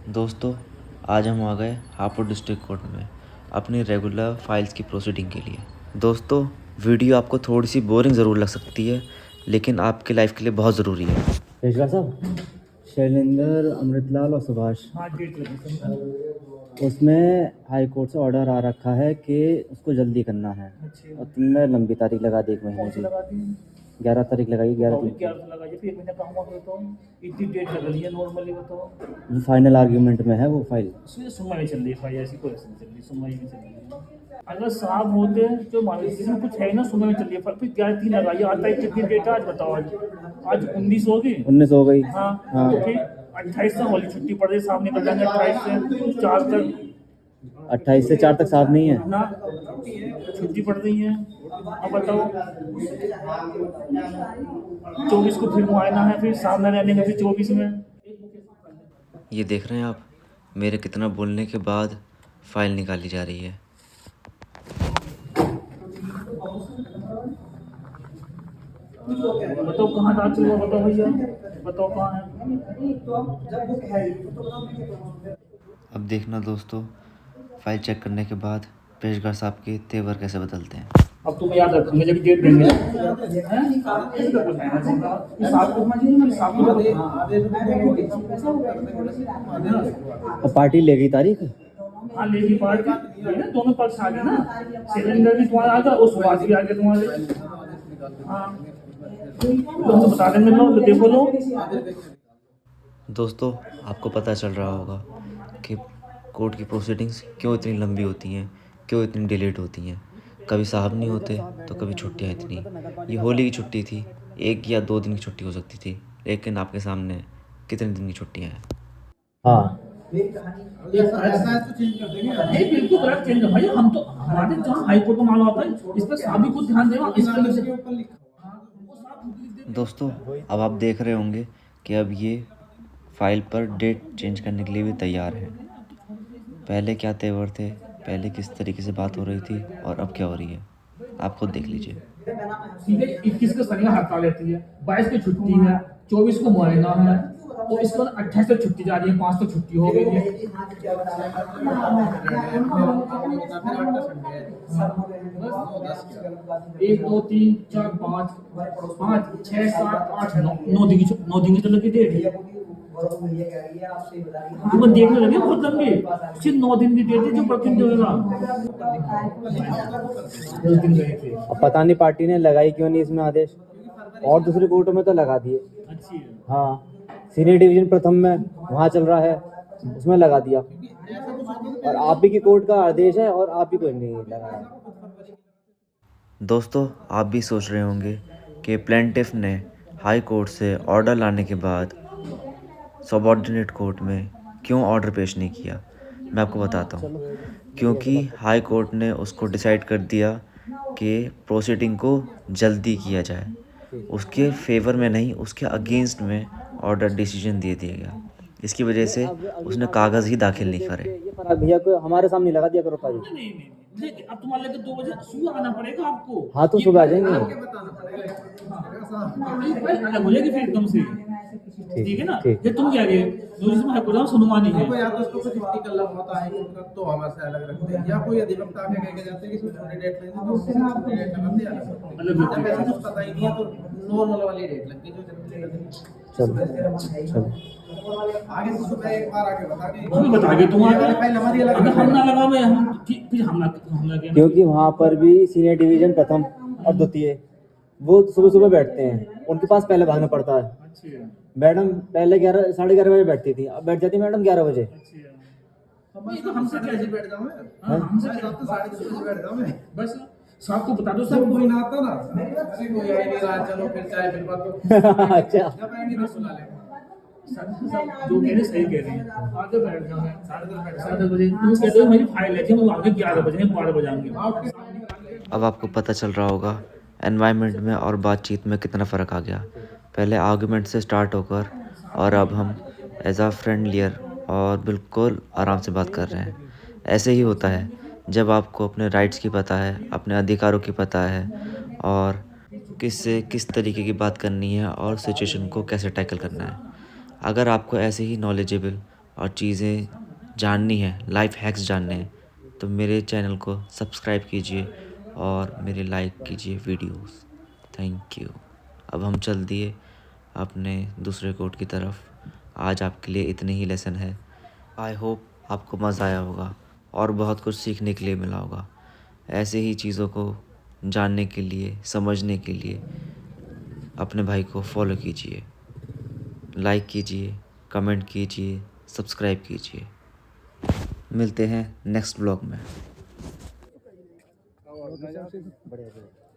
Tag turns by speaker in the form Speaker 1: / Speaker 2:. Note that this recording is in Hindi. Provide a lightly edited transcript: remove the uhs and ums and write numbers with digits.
Speaker 1: दोस्तों, आज हम आ गए हापुड़ डिस्ट्रिक्ट कोर्ट में अपनी रेगुलर फाइल्स की प्रोसीडिंग के लिए। दोस्तों, वीडियो आपको थोड़ी सी बोरिंग ज़रूर लग सकती है, लेकिन आपकी लाइफ के लिए बहुत ज़रूरी है।
Speaker 2: पेशवा साहब, शैलेंद्र, अमृतलाल और सुभाष, उसमें हाई कोर्ट से ऑर्डर आ रखा है कि उसको जल्दी करना है। और तुमने लंबी तारीख लगा दी, 1 महीने की। 11 तारीख लगाई, 11 तारीख
Speaker 3: लगाइए, फिर मैंने कहा तो इतनी डेट लग रही है नॉर्मली बताओ।
Speaker 2: फाइनल आर्ग्यूमेंट में है वो फाइल।
Speaker 3: उसमें सुनवाई चल रही है, फाइल ऐसी कोई नहीं चल रही, सुनवाई नहीं चल रही है। अगर साहब होते जो मान लीजिए जिसमें कुछ है ना, सुनवाई चल रही है, फिर 11 लगाइए। आता है कितनी डेट है आज बताओ? आज 19 होगी।
Speaker 2: 19 हो गई।
Speaker 3: हाँ, तो फिर 28 से होली छुट्टी पड़ रही, साहब निकल जाएंगे 28 से 4 तक।
Speaker 2: 28 से 4 तक साहब नहीं है
Speaker 3: ना, छुट्टी पड़ रही है। अब बताओ, 24 को फिर मुआयना है, फिर सामने रहने का, फिर 24 में।
Speaker 1: ये देख रहे हैं आप, मेरे कितना बोलने के बाद फाइल निकाली जा रही है।
Speaker 3: बताओ कहाँ था चल, बताओ भैया, बताओ कहाँ है।
Speaker 1: अब देखना दोस्तों, फाइल चेक करने के बाद पेशकार साहब के तेवर कैसे बदलते हैं।
Speaker 3: अब तुम्हें याद रखोगे जब डेट देंगे।
Speaker 2: और पार्टी ले गई तारीख।
Speaker 3: हाँ, लेगी पार्टी, दोनों पक्ष आ गए ना। सिलेंडर भी तुम्हारा आ गया और सुभाष भी आ गया तुम्हारे। हाँ, तुम तो बता देंगे लो, तो देखो लो।
Speaker 1: दोस्तों, आपको पता चल रहा होगा कि कोर्ट की प्रोसीडिंग्स क्यों इतनी लंबी होती हैं, क्यों इतनी डिलेड होती हैं। कभी साहब नहीं होते तो कभी छुट्टियाँ इतनी। ये होली की छुट्टी थी, 1 या 2 दिन की छुट्टी हो सकती थी, लेकिन आपके सामने कितने दिन की छुट्टियाँ हैं।
Speaker 2: हाँ,
Speaker 3: नहीं, बिल्कुल गलत चेंज है भाई। हम तो हमारे जहाँ हाई कोर्ट को मालूम होता है, इस पर साहब को ध्यान देगा।
Speaker 1: दोस्तों, अब आप देख रहे होंगे कि अब ये फाइल पर डेट चेंज करने के लिए भी तैयार हैं। पहले क्या तेवर थे, पहले किस तरीके से बात हो रही थी और अब क्या हो रही है, आप खुद देख लीजिए।
Speaker 3: सीधे 21 को शनिवार हड़ताल रहती है, 22 को छुट्टी है, 24 को मुआयना है, और इसके बाद 28 तक छुट्टी जा रही है, 5 तक छुट्टी हो गई है। 1 2 3 4 5 5 6 7 8 9 दिन की तो लगी डेट। तो मैं देखने लगे बहुत लंबी, सिर्फ 9 दिन की डेट है जो प्रतिदिन होगा। 10 दिन गए थे।
Speaker 2: अब पता नहीं पार्टी ने लगाई क्यों नहीं इसमें आदेश, और दूसरे कोर्टों में तो लगा दिए।
Speaker 3: अच्छी है।
Speaker 2: हाँ, सीनियर डिवीजन प्रथम में वहाँ चल रहा है, उसमें लगा दिया। और आप ही की कोर्ट का आदेश है और आप ही को नहीं लगाया।
Speaker 1: दोस्तों, आप भी सोच रहे होंगे कि प्लेंटिफ ने हाई कोर्ट से ऑर्डर लाने के बाद सबऑर्डिनेट कोर्ट में क्यों ऑर्डर पेश नहीं किया। मैं आपको बताता हूँ, क्योंकि हाई कोर्ट ने उसको डिसाइड कर दिया कि प्रोसीडिंग को जल्दी किया जाए, उसके फेवर में नहीं, उसके अगेंस्ट में ऑर्डर डिसीजन दे दिया गया। इसकी वजह से उसने कागज़ ही दाखिल नहीं करे।
Speaker 2: ये फराज भैया को हमारे सामने लगा दिया करो तारीख।
Speaker 3: नहीं, अब तुम्हारे लेकर 2 बजे सुबह आना पड़ेगा आपको।
Speaker 2: हाँ, तो सुबह आ जाएंगे।
Speaker 3: अलग हो जाएगी फिर एकदम से, ठीक है ना। ये तुम क्या रहे जिसमें है कुछ सुनवानी है,
Speaker 4: या तो उसको कुछ टिकल होता है तो हमारे से अलग रखते हैं, या कोई अधिवक्ता आके कह के जाते हैं कि छोटी डेट लेनी तो उससे छोटी डेट लगाते हैं अलग। जब ऐसा कुछ पता ही नहीं है तो नॉर्मल वाली डेट लगती है जो जनरली लगती है।
Speaker 2: चलो
Speaker 4: आगे से सुबह एक बार आके बता के
Speaker 3: हम बता के तुम आगे
Speaker 4: फाइल हमारी अलग
Speaker 3: अगर हम ना लगावे हम फिर हमला किया।
Speaker 2: क्योंकि वहाँ पर भी सीनियर डिवीजन प्रथम और द्वितीय वो सुबह सुबह बैठते हैं, उनके पास पहले भागना पड़ता है।
Speaker 3: अच्छा,
Speaker 2: मैडम पहले 11 साढ़े 11 बजे बैठती थी, अब बैठ जाती मैडम 11 बजे।
Speaker 3: तो हमसे क्या
Speaker 4: बैठ जाऊँ मैं,
Speaker 3: हाँ, हमसे क्या,
Speaker 4: तो 10:30 बजे बैठ जाऊँ मैं।
Speaker 3: बस साहब को बता दो
Speaker 4: सब
Speaker 3: सब।
Speaker 4: कोई ना आता ना, अरे कोई आ नहीं रहा, चलो फिर चाय फिर बात तो
Speaker 2: अच्छा,
Speaker 4: जब आएंगे तो सुना लेंगे।
Speaker 3: जो कह रहे सही कह रहे हैं, आगे बैठ जाओ, 10:30 बजे तुम कह दो मेरी फाइल है, हम आगे 11 बजे 12 बजे आएंगे।
Speaker 1: अब आपको पता चल रहा होगा एनवायरनमेंट में और बातचीत में कितना फ़र्क आ गया। पहले आर्गुमेंट से स्टार्ट होकर और अब हम एज आ फ्रेंडलियर और बिल्कुल आराम से बात कर रहे हैं। ऐसे ही होता है जब आपको अपने राइट्स की पता है, अपने अधिकारों की पता है और किससे किस तरीके की बात करनी है और सिचुएशन को कैसे टैकल करना है। अगर आपको ऐसे ही नॉलेजेबल और चीज़ें जाननी है, लाइफ हैक्स जानने हैं तो मेरे चैनल को सब्सक्राइब कीजिए और मेरे लाइक कीजिए वीडियोस। Thank you. अब हम चल दिए अपने दूसरे कोड की तरफ। आज आपके लिए इतने ही लेसन है। आई होप आपको मज़ा आया होगा और बहुत कुछ सीखने के लिए मिला होगा। ऐसे ही चीज़ों को जानने के लिए, समझने के लिए अपने भाई को फॉलो कीजिए, लाइक कीजिए, कमेंट कीजिए, सब्सक्राइब कीजिए। मिलते हैं नेक्स्ट ब्लॉग में।
Speaker 2: बढ़िया।